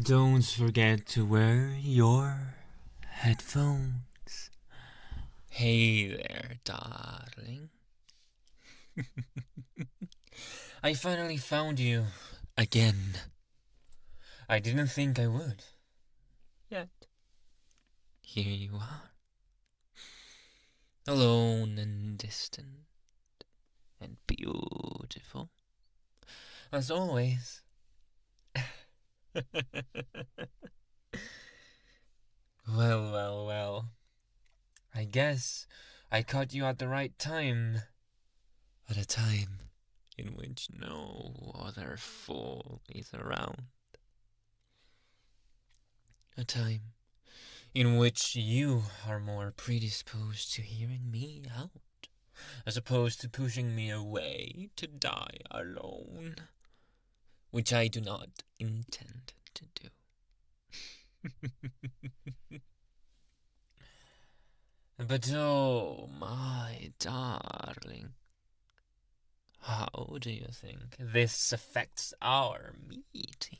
Don't forget to wear your headphones. Hey there, darling. I finally found you again. I didn't think I would. Yet, here you are. Alone and distant and beautiful. As always. Well. I guess I caught you at the right time. At a time in which no other fool is around. A time in which you are more predisposed to hearing me out, as opposed to pushing me away to die alone, which I do not intend to do. But oh, my darling, how do you think this affects our meeting?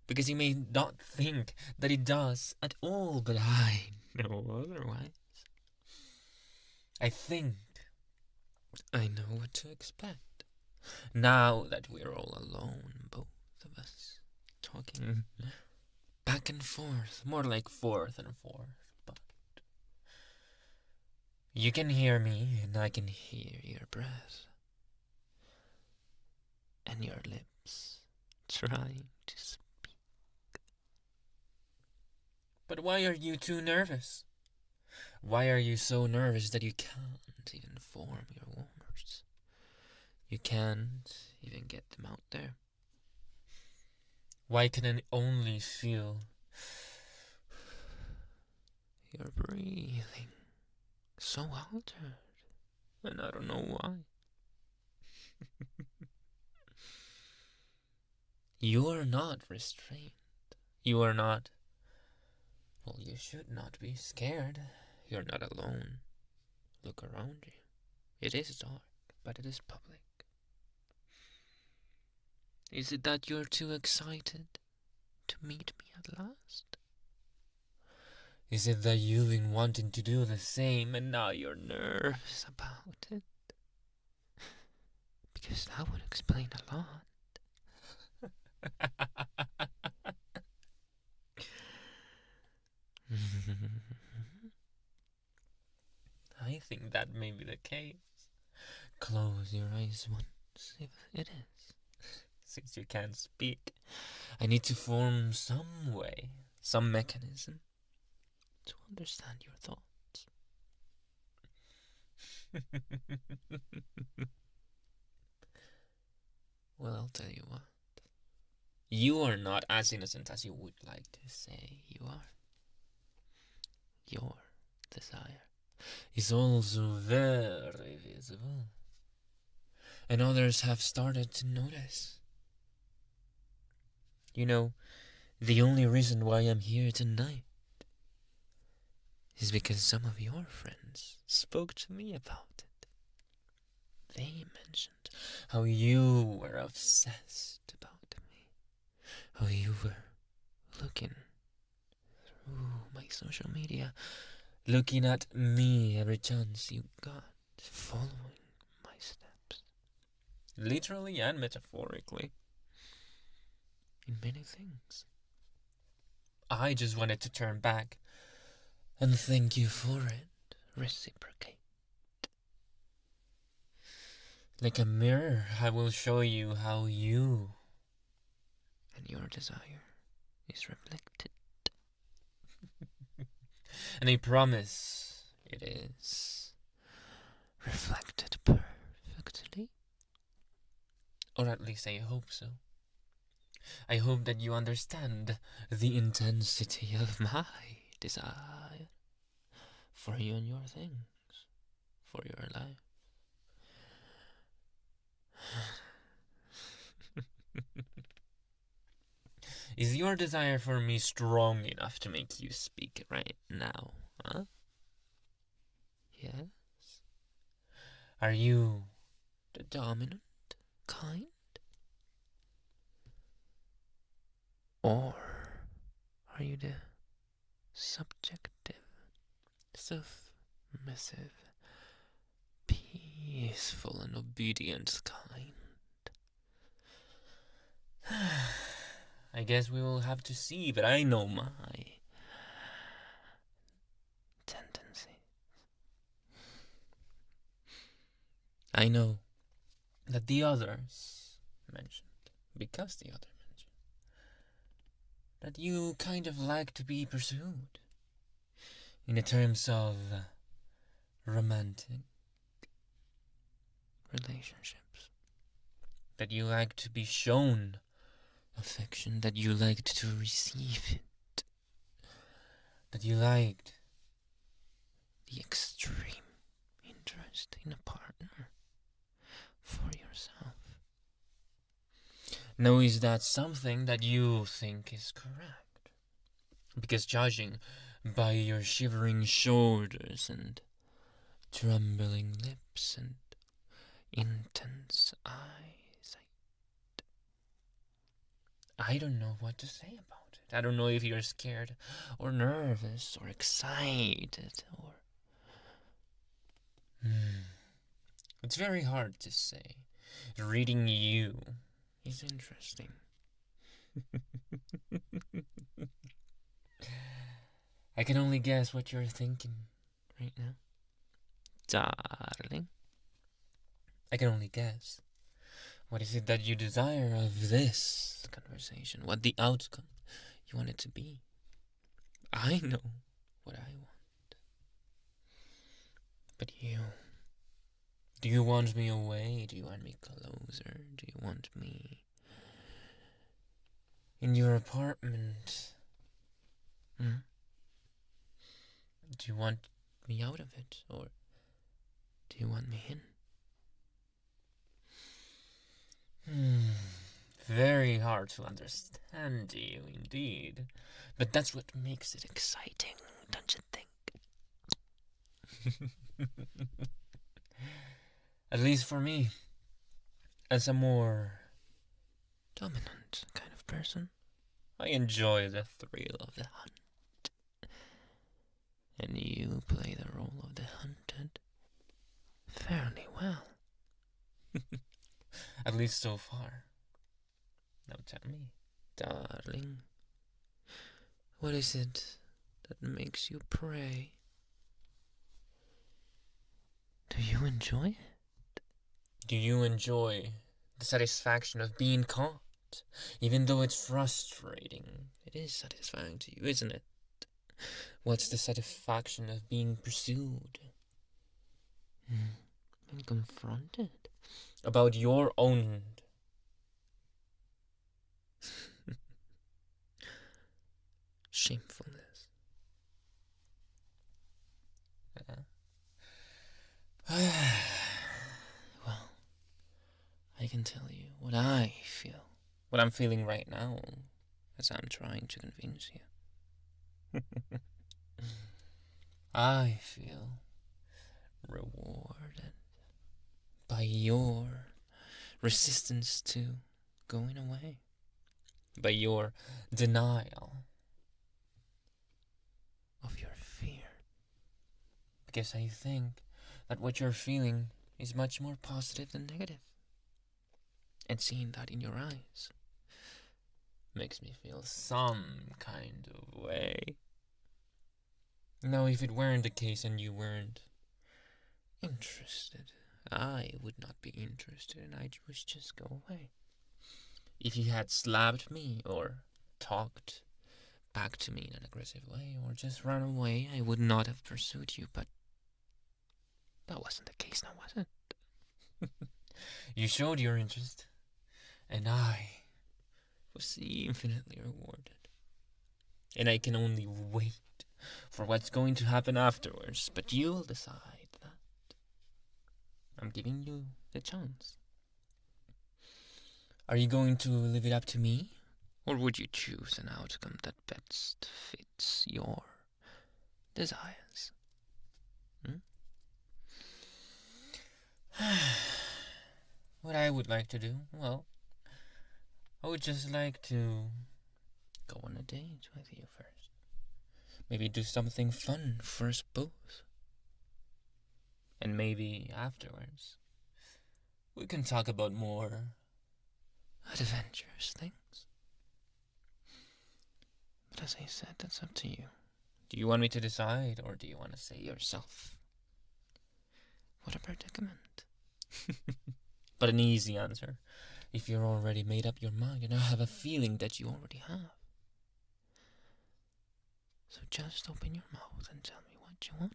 Because you may not think that it does at all, but I know otherwise. I think I know what to expect. Now that we're all alone, both of us, talking back and forth, more like forth and forth, but you can hear me and I can hear your breath and your lips trying to speak. But why are you too nervous? Why are you so nervous that you can't even form your words? You can't even get them out there. Why can I only feel your breathing so altered? And I don't know why. You're not restrained. You are not. Well, you should not be scared. You're not alone. Look around you. It is dark, but it is public. Is it that you're too excited to meet me at last? Is it that you've been wanting to do the same and now you're nervous about it? Because that would explain a lot. I think that may be the case. Close your eyes once, if it is. Since you can't speak, I need to form some way, some mechanism to understand your thoughts. Well, I'll tell you what. You are not as innocent as you would like to say you are. Your desire is also very visible. And others have started to notice. You know, the only reason why I'm here tonight is because some of your friends spoke to me about it. They mentioned how you were obsessed about me, how you were looking through my social media, looking at me every chance you got, following my steps. Literally and metaphorically. In many things. I just wanted to turn back and thank you for it. Reciprocate. Like a mirror, I will show you how you and your desire is reflected. And I promise it is reflected perfectly. Or at least I hope so. I hope that you understand the intensity of my desire for you and your things, for your life. Is your desire for me strong enough to make you speak right now, huh? Yes? Are you the dominant kind? Or are you the subjective, submissive, peaceful, and obedient kind? I guess we will have to see, but I know my tendency. I know that the others mentioned, because the other mentioned, that you kind of like to be pursued in the terms of romantic relationships, that you like to be shown affection, that you liked to receive it, that you liked the extreme interest in a partner for yourself. Now, is that something that you think is correct? Because judging by your shivering shoulders and trembling lips and intense eyes, I don't know what to say about it. I don't know if you're scared or nervous or excited or... It's very hard to say. Reading you is interesting. I can only guess what you're thinking right now. Darling. I can only guess. What is it that you desire of this conversation? What the outcome you want it to be? I know what I want. But you... do you want me away? Do you want me closer? Do you want me in your apartment? Do you want me out of it? Or do you want me in? Very hard to understand you, indeed. But that's what makes it exciting, don't you think? At least for me, as a more dominant kind of person, I enjoy the thrill of the hunt. And you play the role of the hunted fairly well. At least so far. Now tell me, darling, what is it that makes you pray? Do you enjoy it? Do you enjoy the satisfaction of being caught? Even though it's frustrating, it is satisfying to you, isn't it? What's the satisfaction of being pursued? And confronted about your own shamefulness. Well, I can tell you what I feel. What I'm feeling right now as I'm trying to convince you. I feel rewarded by your resistance to going away, by your denial of your fear. Because I think that what you're feeling is much more positive than negative. And seeing that in your eyes makes me feel some kind of way. Now, if it weren't the case and you weren't interested, I would not be interested and I would just go away. If you had slapped me or talked back to me in an aggressive way or just run away, I would not have pursued you, but that wasn't the case now, was it? You showed your interest, and I was infinitely rewarded. And I can only wait for what's going to happen afterwards, but you'll decide that. I'm giving you the chance. Are you going to leave it up to me? Or would you choose an outcome that best fits your desires? What I would like to do? Well, I would just like to date with you first. Maybe do something fun for us both. And maybe afterwards, we can talk about more adventurous things. But as I said, that's up to you. Do you want me to decide, or do you want to say yourself? What a predicament. But an easy answer. If you're already made up your mind, and I have a feeling that you already have. So just open your mouth and tell me what you want.